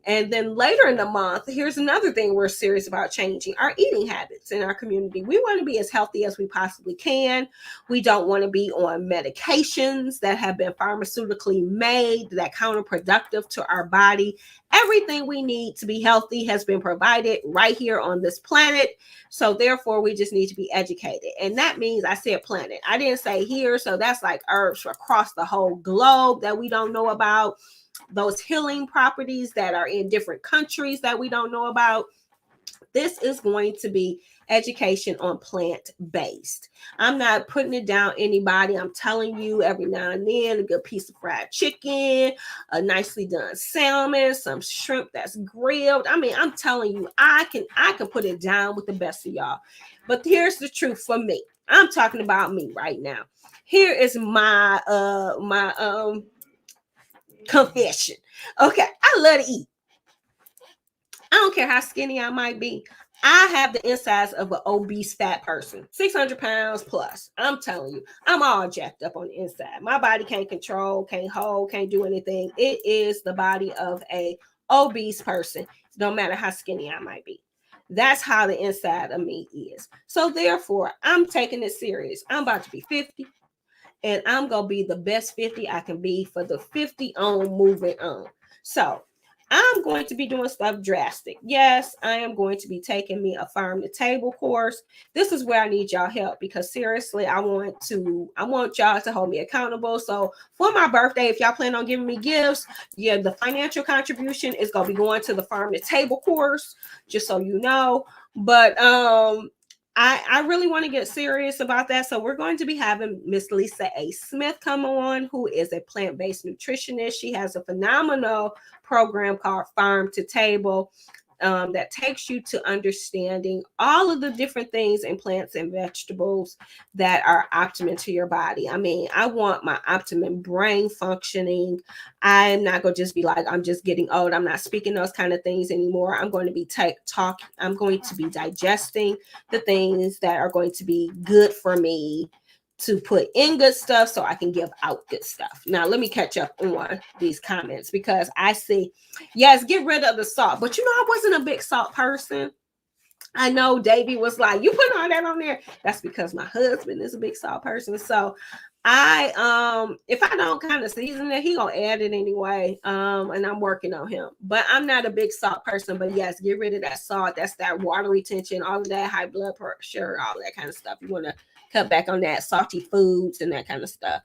And then later in the month, here's another thing we're serious about changing: our eating habits in our community. We want to be as healthy as we possibly can. We don't want to be on medications that have been pharmaceutically made, that counterproductive to our body. Everything we need to be healthy has been provided right here on this planet. So therefore, we just need to be educated. And that means, I said planet, I didn't say here. So that's like herbs across the whole globe that we don't know about, those healing properties that are in different countries that we don't know about. This is going to be education on plant-based. I'm not putting it down anybody. I'm telling you, every now and then, a good piece of fried chicken, a nicely done salmon, some shrimp that's grilled. I mean, I'm telling you, I can put it down with the best of y'all. But here's the truth for me. I'm talking about me right now. Here is my confession. Okay, I love to eat. I don't care how skinny I might be. I have the insides of an obese fat person, 600 pounds plus. I'm telling you, I'm all jacked up on the inside. My body can't control, can't hold, can't do anything. It is the body of a obese person, no matter how skinny I might be. That's how the inside of me is. So therefore, I'm taking it serious. I'm about to be 50, and I'm going to be the best 50 I can be for the 50 on moving on. So I'm going to be doing stuff drastic. Yes, I am going to be taking me a farm to table course. This is where I need y'all help, because seriously, I want y'all to hold me accountable. So for my birthday, if y'all plan on giving me gifts, yeah, the financial contribution is going to be going to the farm to table course, just so you know. But I really want to get serious about that. So we're going to be having Miss Lisa A. Smith come on, who is a plant-based nutritionist. She has a phenomenal program called Farm to Table that takes you to understanding all of the different things in plants and vegetables that are optimum to your body. I mean, I want my optimum brain functioning. I'm not going to just be like, I'm just getting old. I'm not speaking those kind of things anymore. I'm going to be I'm going to be digesting the things that are going to be good for me to put in good stuff so I can give out good stuff. Now, let me catch up on these comments, because I see, yes, get rid of the salt. But you know, I wasn't a big salt person. I know Davey was like, you put all that on there. That's because my husband is a big salt person. So I if I don't kind of season it, he gonna add it anyway. And I'm working on him. But I'm not a big salt person. But yes, get rid of that salt. That's that water retention, all of that, high blood pressure, all that kind of stuff. You want to cut back on that, salty foods and that kind of stuff.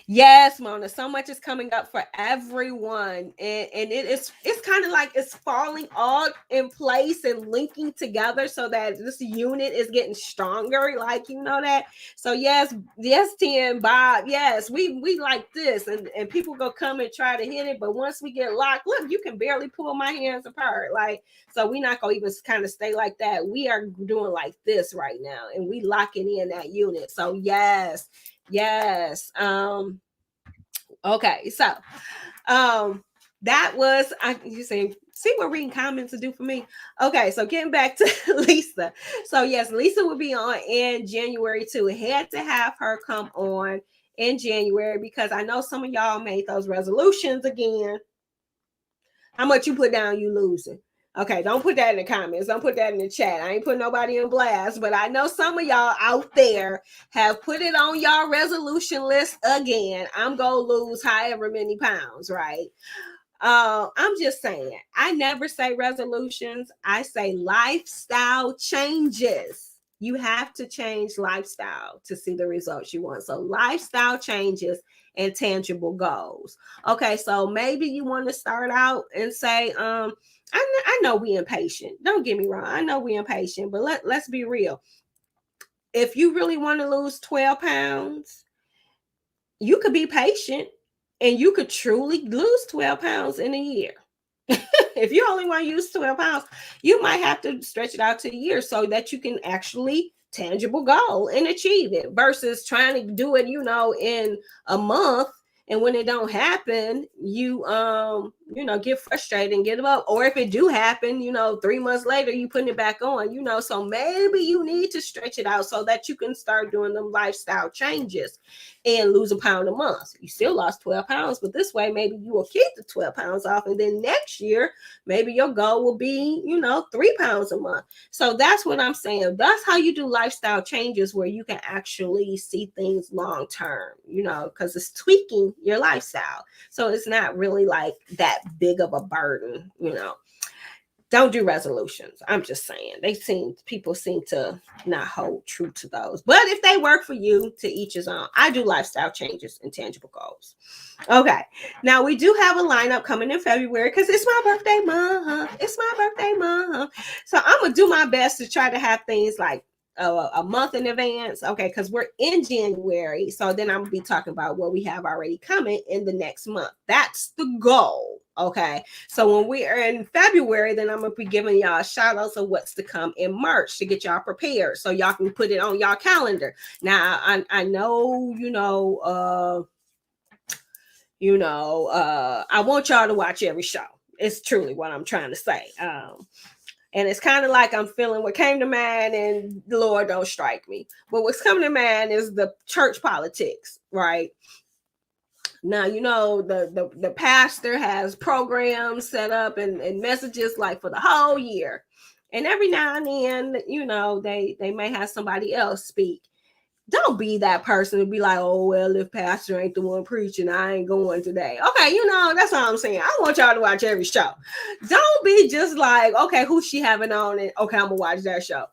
Yes, Mona, so much is coming up for everyone. And it's kind of like it's falling all in place and linking together so that this unit is getting stronger. Like, you know that. So yes, Tim, Bob, yes, we like this. And people go come and try to hit it. But once we get locked, look, you can barely pull my hands apart. Like, so we're not gonna even kind of stay like that. We are doing like this right now, and we locking in that unit. So yes. Okay, so that was you say, see what reading comments will do for me. Okay, so getting back to Lisa. So yes, Lisa will be on in January too. Had to have her come on in January, because I know some of y'all made those resolutions again. How much you put down, you losing. Okay, don't put that in the comments. Don't put that in the chat. I ain't putting nobody in blast, but I know some of y'all out there have put it on y'all resolution list again. I'm going to lose however many pounds, right? I'm just saying, I never say resolutions. I say lifestyle changes. You have to change lifestyle to see the results you want. So lifestyle changes and tangible goals. Okay, so maybe you want to start out and say, I know we impatient. Don't get me wrong. I know we impatient, but let's be real. If you really want to lose 12 pounds, you could be patient and you could truly lose 12 pounds in a year. If you only want to use 12 pounds, you might have to stretch it out to a year so that you can actually tangible goal and achieve it, versus trying to do it, in a month. And when it don't happen, you get frustrated and give up. Or if it do happen, 3 months later, you putting it back on, so maybe you need to stretch it out so that you can start doing them lifestyle changes and lose a pound a month. You still lost 12 pounds, but this way, maybe you will keep the 12 pounds off. And then next year, maybe your goal will be, 3 pounds a month. So that's what I'm saying. That's how you do lifestyle changes, where you can actually see things long term, because it's tweaking your lifestyle. So it's not really like that big of a burden. Don't do resolutions. I'm just saying, people seem to not hold true to those. But if they work for you, to each his own. I do lifestyle changes and tangible goals. Okay, now we do have a lineup coming in February because it's my birthday month. It's my birthday month. So I'm gonna do my best to try to have things like a month in advance. Okay, because we're in January. So then I'm gonna be talking about what we have already coming in the next month. That's the goal. Okay, so when we are in February, then I'm gonna be giving y'all shout outs of what's to come in March to get y'all prepared so y'all can put it on y'all calendar. Now I know I want y'all to watch every show. It's truly what I'm trying to say. And it's kind of like I'm feeling what came to mind, and the Lord don't strike me. But what's coming to mind is the church politics, right? Now, the pastor has programs set up and messages like for the whole year. And every now and then, they may have somebody else speak. Don't be that person to be like, oh, well, if pastor ain't the one preaching, I ain't going today. Okay, that's what I'm saying. I want y'all to watch every show. Don't be just like, okay, who's she having on? And okay, I'm going to watch that show.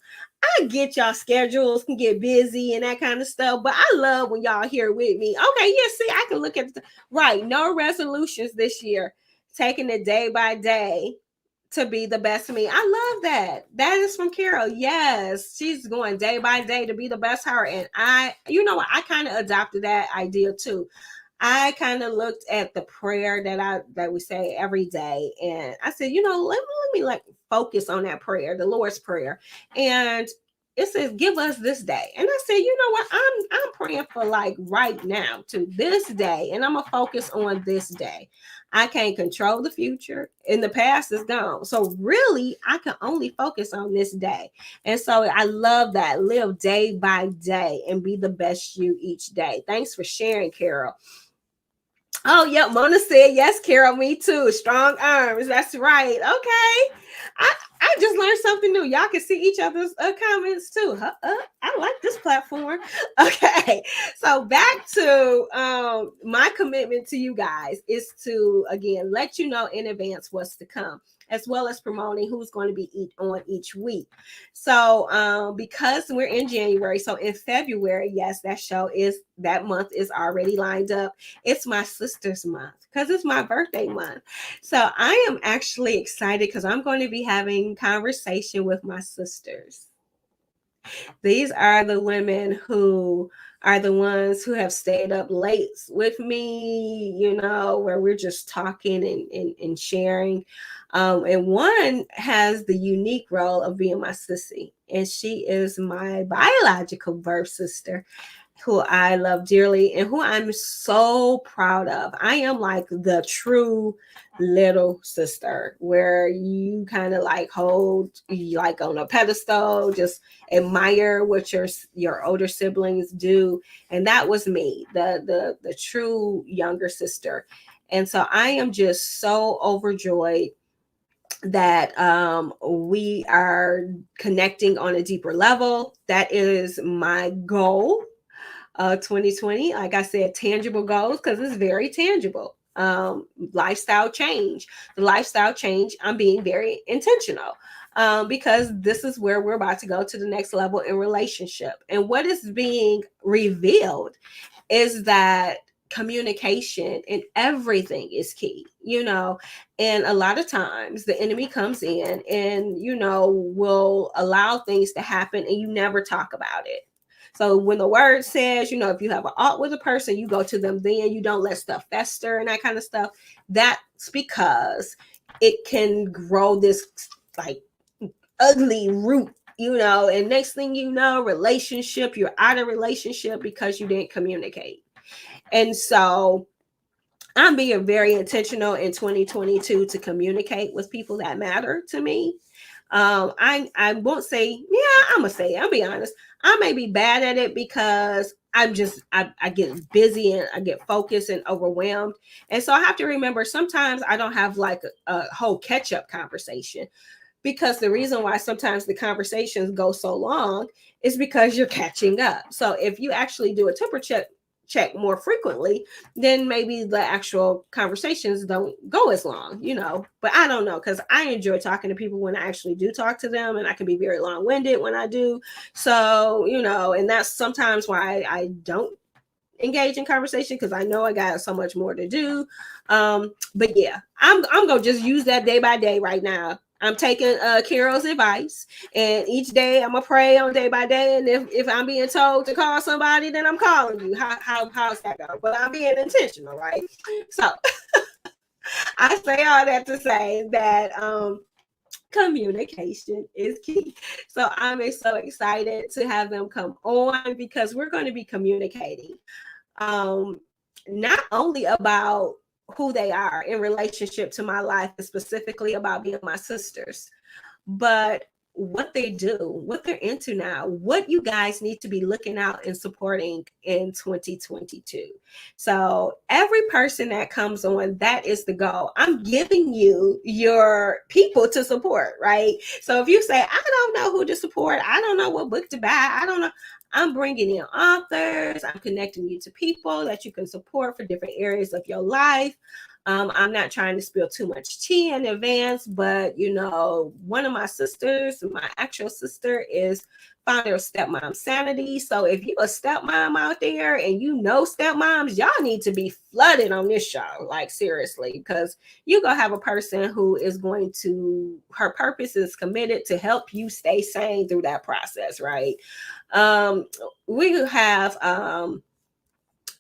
I get y'all schedules can get busy and that kind of stuff, but I love when y'all here with me. Okay, yeah, see, I can look at right. No resolutions this year. Taking it day by day to be the best of me. I love that. That is from Carol. Yes, she's going day by day to be the best her. And I kind of adopted that idea too. I kind of looked at the prayer that we say every day, and I said, let me like focus on that prayer, the Lord's prayer, and it says, "Give us this day." And I said, you know what? I'm praying for like right now to this day, and I'm gonna focus on this day. I can't control the future, and the past is gone. So really, I can only focus on this day. And so I love that. Live day by day and be the best you each day. Thanks for sharing, Carol. Oh, yep. Mona said, yes, Carol, me too. Strong arms. That's right. Okay. I just learned something new. Y'all can see each other's comments too. I like this platform. Okay. So back to my commitment to you guys is to, again, let you know in advance what's to come, as well as promoting who's going to be on each week. So because we're in January, so in February, yes, that month is already lined up. It's my sister's month because it's my birthday month. So I am actually excited because I'm going to be having conversation with my sisters. These are the women who are the ones who have stayed up late with me, where we're just talking and sharing. And one has the unique role of being my sissy, and she is my biological birth sister, who I love dearly and who I'm so proud of. I am like the true little sister, where you kind of like hold like on a pedestal, just admire what your older siblings do. And that was me, the true younger sister. And so I am just so overjoyed that we are connecting on a deeper level. That is my goal. 2020, like I said, tangible goals, because it's very tangible. Lifestyle change. The lifestyle change, I'm being very intentional because this is where we're about to go to the next level in relationship. And what is being revealed is that communication and everything is key, and a lot of times the enemy comes in and, will allow things to happen and you never talk about it. So when the word says, if you have an alt with a person, you go to them, then you don't let stuff fester and that kind of stuff. That's because it can grow this like ugly root, and next thing you know, you're out of relationship because you didn't communicate. And so I'm being very intentional in 2022 to communicate with people that matter to me. I won't say, yeah, I'm gonna say, I'll be honest. I may be bad at it because I get busy and I get focused and overwhelmed. And so I have to remember sometimes I don't have like a whole catch up conversation, because the reason why sometimes the conversations go so long is because you're catching up. So if you actually do a check more frequently, then maybe the actual conversations don't go as long, But I don't know, because I enjoy talking to people when I actually do talk to them, and I can be very long-winded when I do. So, and that's sometimes why I don't engage in conversation, because I know I got so much more to do. But yeah, I'm gonna just use that day by day right now. I'm taking Carol's advice, and each day I'm gonna pray on day by day. And if I'm being told to call somebody, then I'm calling you. How's that go? But I'm being intentional, right? So I say all that to say that communication is key. So I'm so excited to have them come on, because we're going to be communicating um, not only about who they are in relationship to my life, and specifically about being my sisters, but what they do, what they're into now, what you guys need to be looking out and supporting in 2022. So, every person that comes on, that is the goal. I'm giving you your people to support, right? So, if you say, I don't know who to support, I don't know what book to buy, I don't know. I'm bringing in authors. I'm connecting you to people that you can support for different areas of your life. I'm not trying to spill too much tea in advance, but one of my sisters, my actual sister, is founder of Stepmom Sanity. So if you're a stepmom out there and stepmoms, y'all need to be flooded on this show, like seriously, because you're going to have a person who is going to, her purpose is committed to help you stay sane through that process, right? We have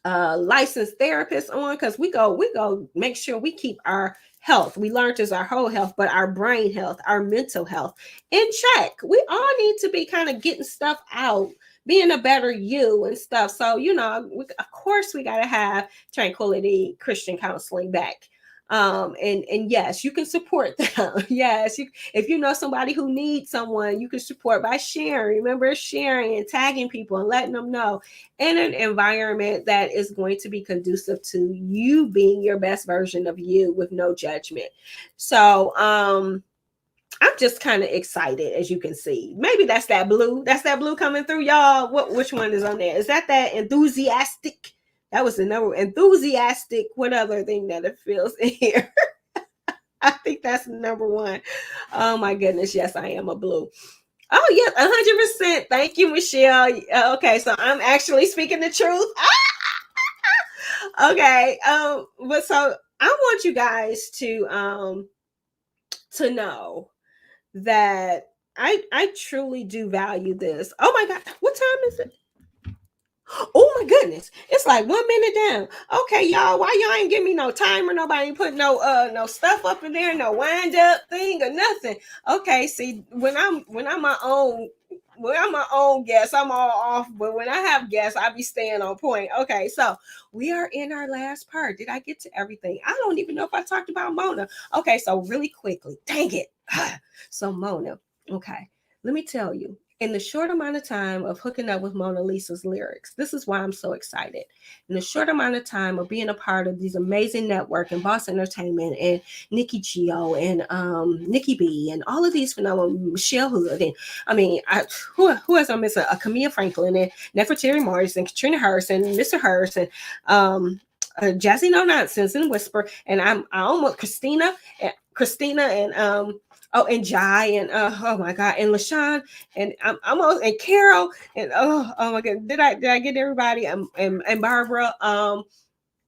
licensed therapists on, because we go make sure we keep our health. We learned as our whole health, but our brain health, our mental health in check. We all need to be kind of getting stuff out, being a better you and stuff. So, of course we got to have Tranquility Christian Counseling back. And yes, you can support them. Yes, if you know somebody who needs someone, you can support by sharing. Remember, sharing and tagging people and letting them know, in an environment that is going to be conducive to you being your best version of you with no judgment. So I'm just kind of excited, as you can see. Maybe that's that blue. That's that blue coming through, y'all. Which one is on there? Is that enthusiastic? That was the number. Enthusiastic. What other thing that it feels in here? I think that's number one. Oh my goodness. Yes, I am a blue. Oh yes, 100%. Thank you, Michelle. Okay, so I'm actually speaking the truth. Okay. But so I want you guys to know that I truly do value this. Oh my God, what time is it? Oh my goodness, it's like 1 minute down. Okay, y'all, why y'all ain't give me no timer? Nobody ain't put no stuff up in there, no wind up thing or nothing. Okay, see, when I'm my own guest, I'm all off. But when I have guests, I be staying on point. Okay, so we are in our last part. Did I get to everything? I don't even know if I talked about Mona. Okay, so really quickly, dang it. So Mona, okay, let me tell you, in the short amount of time of hooking up with Mona Lisa's lyrics, this is why I'm so excited. In the short amount of time of being a part of these amazing network and Boss Entertainment and Nikki Gio and Nikki B and all of these phenomenal, Michelle Hood, and I mean, who else I'm missing? Camilla Franklin and Nefertiti Morris and Katrina Hurst and Mr. Hurst and Jazzy No Nonsense and Whisper, and I almost Christina and oh, and Jai and oh my God, and LaShawn and I'm almost, and Carol and oh my God, did I get everybody? And Barbara.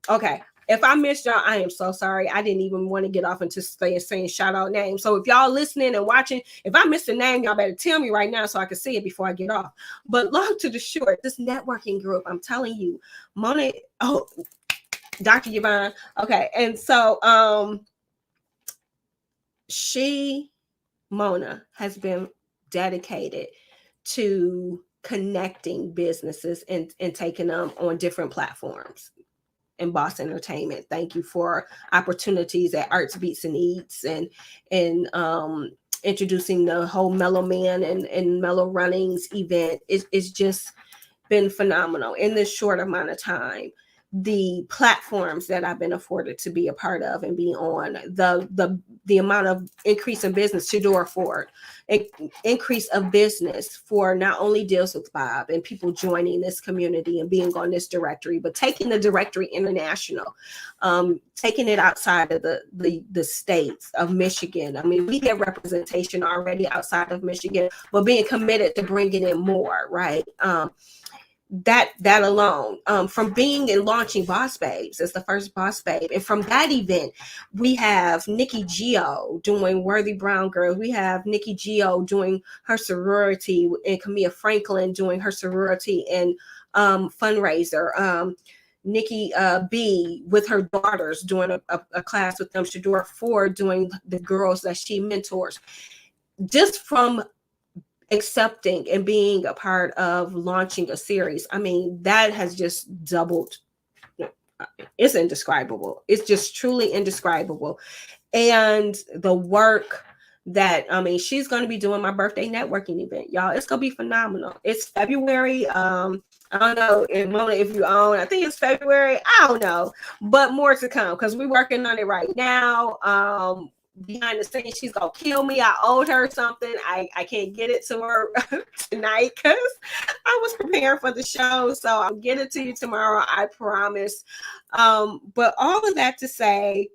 Okay. If I missed y'all, I am so sorry. I didn't even want to get off into saying shout out names. So if y'all listening and watching, if I missed a name, y'all better tell me right now so I can see it before I get off. But long to the short, this networking group, I'm telling you, Mona, Dr. Yvonne. Okay. And so Mona has been dedicated to connecting businesses and taking them on different platforms. and Boss Entertainment. Thank you for opportunities at Arts, Beats, and Eats, and introducing the whole Mellow Man and Mellow Runnings event. It's just been phenomenal in this short amount of time. The platforms that I've been afforded to be a part of and be on, the amount of increase in business to door forward, increase of business for not only Deals with Bob and people joining this community and being on this directory, but taking the directory international, taking it outside of the states of Michigan. I mean, we get representation already outside of Michigan, but being committed to bringing in more, right? That alone, from being and launching Boss Babes as the first Boss Babe, and from that event we have Nikki Gio doing Worthy Brown Girls, we have Nikki Gio doing her sorority, and Camilla Franklin doing her sorority and fundraiser, Nikki B with her daughters doing a class with them, Shador Ford doing the girls that she mentors. Just from accepting and being a part of launching a series, I mean, that has just doubled. It's indescribable. It's just truly indescribable. And the work that, I mean, she's going to be doing my birthday networking event, y'all. It's going to be phenomenal. It's February. I don't know if you own, I think it's February. I don't know, but more to come because we're working on it right now. Behind the scenes, she's gonna kill me. I owed her something. I can't get it to her tonight because I was preparing for the show, so I'll get it to you tomorrow, I promise. But all of that to say,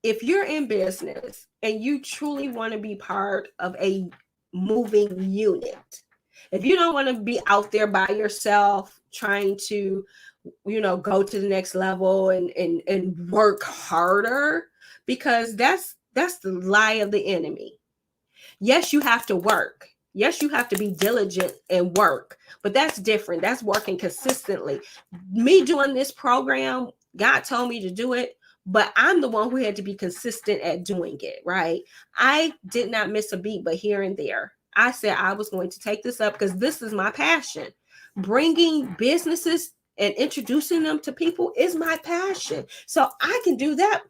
if you're in business and you truly want to be part of a moving unit, if you don't want to be out there by yourself trying to, go to the next level and work harder, because that's the lie of the enemy. Yes, you have to work. Yes, you have to be diligent and work, but that's different. That's working consistently. Me doing this program, God told me to do it, but I'm the one who had to be consistent at doing it, right? I did not miss a beat, but here and there. I said I was going to take this up because this is my passion. Bringing businesses and introducing them to people is my passion. So I can do that.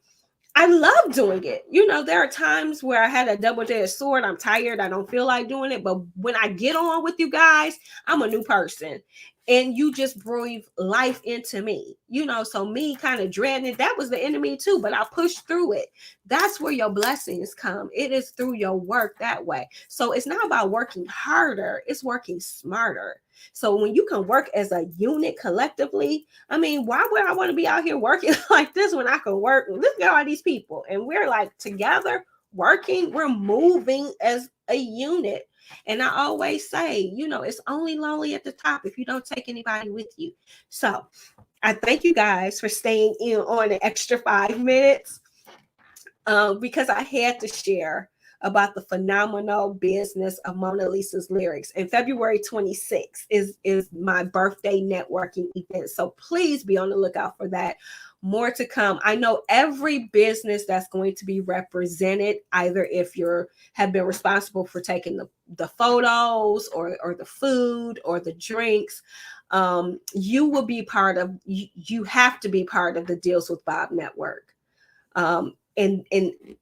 I love doing it. There are times where I had a double-edged sword. I'm tired. I don't feel like doing it. But when I get on with you guys, I'm a new person. And you just breathe life into me. So me kind of dreading it, that was the enemy too. But I pushed through it. That's where your blessings come. It is through your work that way. So it's not about working harder. It's working smarter. So when you can work as a unit collectively, I mean, why would I want to be out here working like this when I can work? Look at all these people. And we're like together working, we're moving as a unit. And I always say, it's only lonely at the top if you don't take anybody with you. So I thank you guys for staying in on an extra 5 minutes because I had to share about the phenomenal business of Mona Lisa's Lyrics. And February 26th is my birthday networking event. So please be on the lookout for that. More to come. I know every business that's going to be represented, either if you have been responsible for taking the photos or the food or the drinks, you will be part of, you have to be part of the Deals with Bob network. And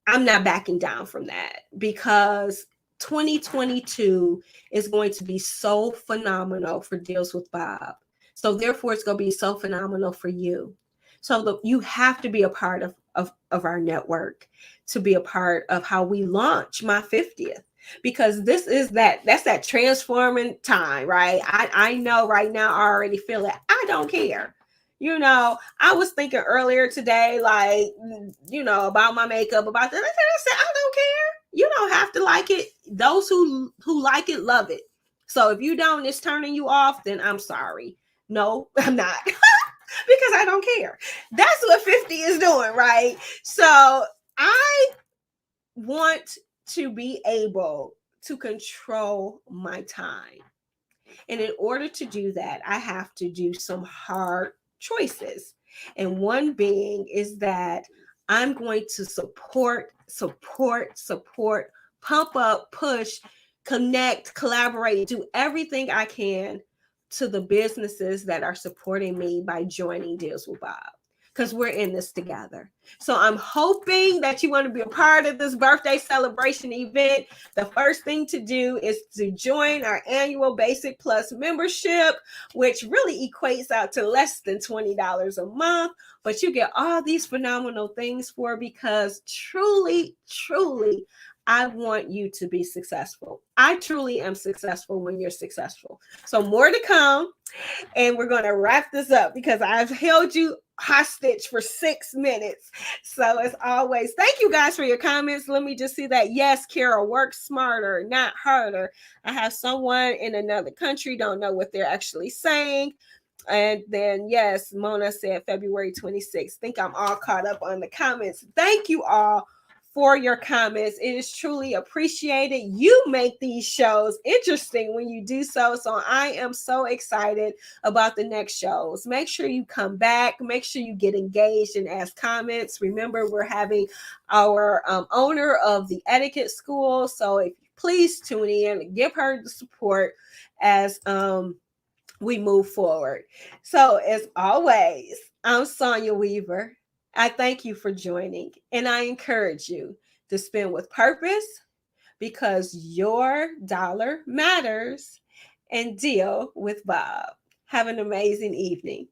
I'm not backing down from that because 2022 is going to be so phenomenal for Deals with Bob. So therefore, it's going to be so phenomenal for you. So you have to be a part of our network to be a part of how we launch my 50th. Because that's that transforming time, right? I know right now I already feel it. I don't care. I was thinking earlier today, like, about my makeup, about that. I said, I don't care. You don't have to like it. Those who like it, love it. So if you don't, it's turning you off, then I'm sorry. No, I'm not. Because I don't care. That's what 50 is doing, right? So I want to be able to control my time. And in order to do that, I have to do some hard choices. And one being is that I'm going to support, pump up, push, connect, collaborate, do everything I can to the businesses that are supporting me by joining Deals with Bob, because we're in this together. So I'm hoping that you want to be a part of this birthday celebration event. The first thing to do is to join our annual Basic Plus membership, which really equates out to less than $20 a month. But you get all these phenomenal things for, because truly, truly, I want you to be successful. I truly am successful when you're successful. So more to come. And we're going to wrap this up because I've held you hostage for 6 minutes. So as always, thank you guys for your comments. Let me just see that. Yes, Carol, work smarter, not harder. I have someone in another country, don't know what they're actually saying. And then, yes, Mona said February 26th. Think I'm all caught up on the comments. Thank you all for your comments. It is truly appreciated. You make these shows interesting when you do so. So I am so excited about the next shows. Make sure you come back. Make sure you get engaged and ask comments. Remember, we're having our owner of the etiquette school. So if please tune in and give her the support as we move forward. So as always, I'm Sonya Weaver. I thank you for joining, and I encourage you to spend with purpose, because your dollar matters, and deal with Bob. Have an amazing evening.